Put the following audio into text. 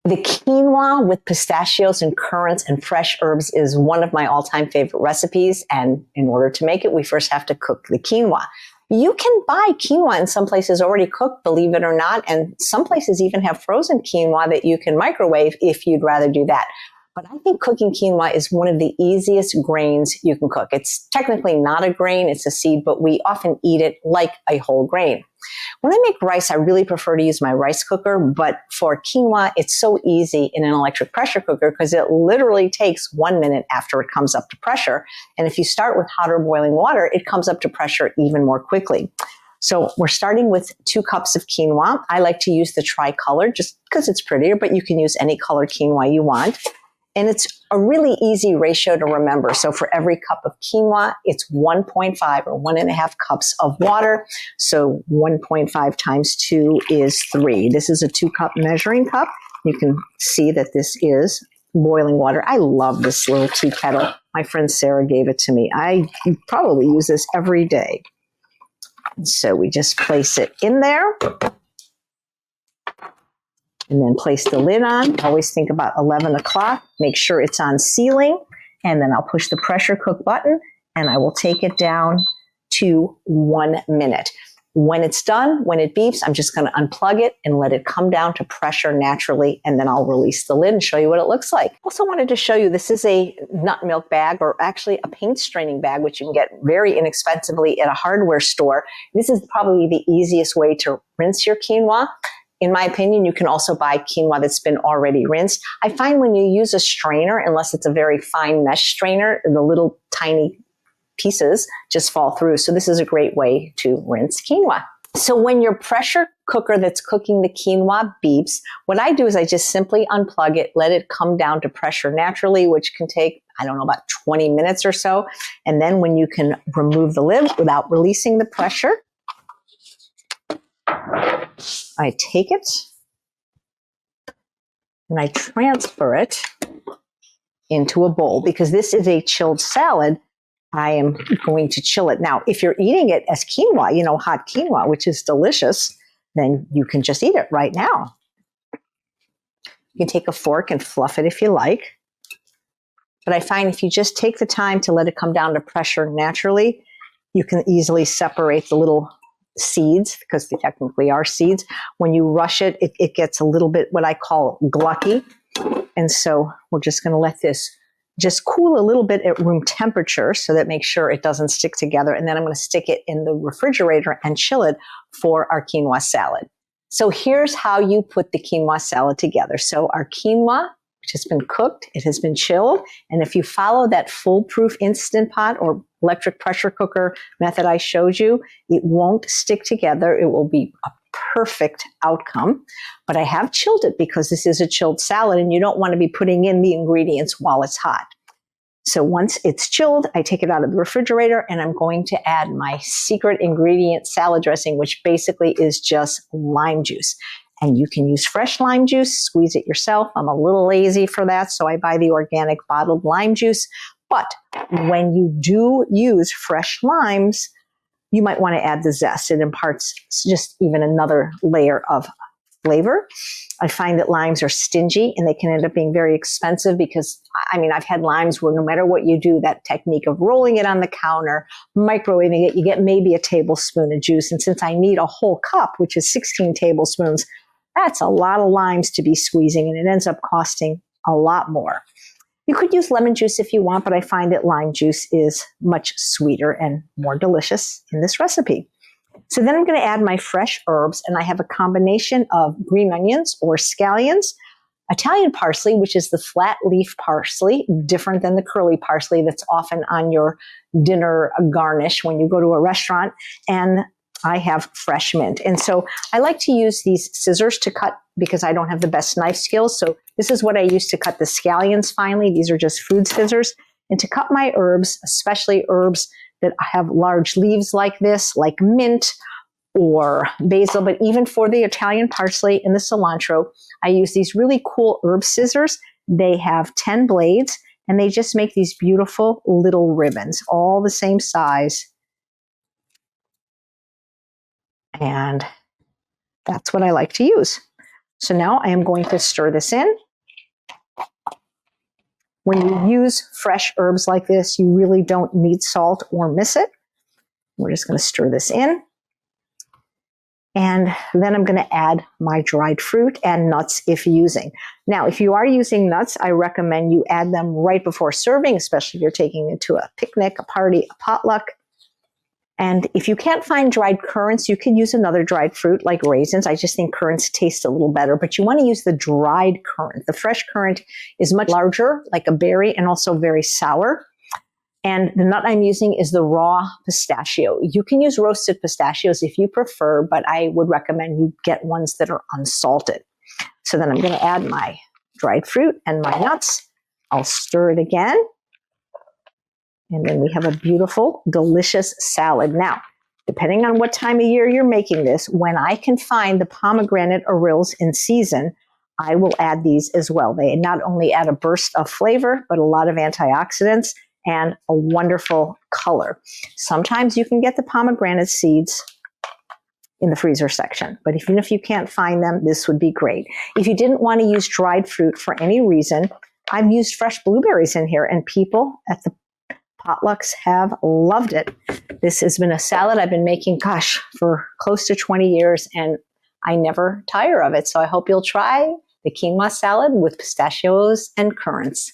The quinoa with pistachios and currants and fresh herbs is one of my all-time favorite recipes. And in order to make it, we first have to cook the quinoa. You can buy quinoa in some places already cooked, believe it or not. And some places even have frozen quinoa that you can microwave if you'd rather do that. But I think cooking quinoa is one of the easiest grains you can cook. It's technically not a grain, it's a seed, but we often eat it like a whole grain. When I make rice, I really prefer to use my rice cooker, but for quinoa, it's so easy in an electric pressure cooker because it literally takes 1 minute after it comes up to pressure. And if you start with hot or boiling water, it comes up to pressure even more quickly. So we're starting with 2 cups of quinoa. I like to use the tricolor just because it's prettier, but you can use any color quinoa you want. And it's a really easy ratio to remember. So for every cup of quinoa, it's 1.5 or 1.5 cups of water. So 1.5 times 2 is 3. This is a 2-cup measuring cup. You can see that this is boiling water. I love this little tea kettle. My friend Sarah gave it to me. I probably use this every day. So we just place it in there. And then place the lid on. Always think about 11 o'clock. Make sure it's on sealing. And then I'll push the pressure cook button and I will take it down to 1 minute. When it's done, when it beeps, I'm just going to unplug it and let it come down to pressure naturally. And then I'll release the lid and show you what it looks like. Also wanted to show you, this is a nut milk bag, or actually a paint straining bag, which you can get very inexpensively at a hardware store. This is probably the easiest way to rinse your quinoa. In my opinion, you can also buy quinoa that's been already rinsed. I find when you use a strainer, unless it's a very fine mesh strainer, the little tiny pieces just fall through. So this is a great way to rinse quinoa. So when your pressure cooker that's cooking the quinoa beeps, what I do is I just simply unplug it, let it come down to pressure naturally, which can take, I don't know, about 20 minutes or so. And then when you can remove the lid without releasing the pressure, I take it and I transfer it into a bowl. Because this is a chilled salad, I am going to chill it. Now, if you're eating it as quinoa, you know, hot quinoa, which is delicious, then you can just eat it right now. You can take a fork and fluff it if you like. But I find if you just take the time to let it come down to pressure naturally, you can easily separate the little seeds, because they technically are seeds. When you rush it, it gets a little bit what I call glucky. And so we're just going to let this just cool a little bit at room temperature so that makes sure it doesn't stick together. And then I'm going to stick it in the refrigerator and chill it for our quinoa salad. So here's how you put the quinoa salad together. So our quinoa, which has been cooked, it has been chilled. And if you follow that foolproof Instant Pot or electric pressure cooker method I showed you, it won't stick together. It will be a perfect outcome. But I have chilled it because this is a chilled salad and you don't want to be putting in the ingredients while it's hot. So once it's chilled, I take it out of the refrigerator and I'm going to add my secret ingredient salad dressing, which basically is just lime juice. And you can use fresh lime juice, squeeze it yourself. I'm a little lazy for that, so I buy the organic bottled lime juice. But when you do use fresh limes, you might want to add the zest. It imparts just even another layer of flavor. I find that limes are stingy and they can end up being very expensive because, I mean, I've had limes where no matter what you do, that technique of rolling it on the counter, microwaving it, you get maybe a tablespoon of juice. And since I need a whole cup, which is 16 tablespoons, that's a lot of limes to be squeezing and it ends up costing a lot more. You could use lemon juice if you want, but I find that lime juice is much sweeter and more delicious in this recipe. So then I'm going to add my fresh herbs, and I have a combination of green onions or scallions, Italian parsley, which is the flat leaf parsley, different than the curly parsley that's often on your dinner garnish when you go to a restaurant, and I have fresh mint. And so I like to use these scissors to cut because I don't have the best knife skills. So this is what I use to cut the scallions finely. These are just food scissors. And to cut my herbs, especially herbs that have large leaves like this, like mint or basil, but even for the Italian parsley and the cilantro, I use these really cool herb scissors. They have 10 blades and they just make these beautiful little ribbons, all the same size. And that's what I like to use. So now I am going to stir this in. When you use fresh herbs like this, you really don't need salt or miss it. We're just going to stir this in. And then I'm going to add my dried fruit and nuts if using. Now, if you are using nuts, I recommend you add them right before serving, especially if you're taking it to a picnic, a party, a potluck. And if you can't find dried currants, you can use another dried fruit like raisins. I just think currants taste a little better, but you want to use the dried currant. The fresh currant is much larger, like a berry, and also very sour. And the nut I'm using is the raw pistachio. You can use roasted pistachios if you prefer, but I would recommend you get ones that are unsalted. So then I'm going to add my dried fruit and my nuts. I'll stir it again. And then we have a beautiful, delicious salad. Now, depending on what time of year you're making this, when I can find the pomegranate arils in season, I will add these as well. They not only add a burst of flavor, but a lot of antioxidants and a wonderful color. Sometimes you can get the pomegranate seeds in the freezer section, but even if you can't find them, this would be great. If you didn't want to use dried fruit for any reason, I've used fresh blueberries in here, and people at the potlucks have loved it. This has been a salad I've been making, for close to 20 years, and I never tire of it. So I hope you'll try the quinoa salad with pistachios and currants.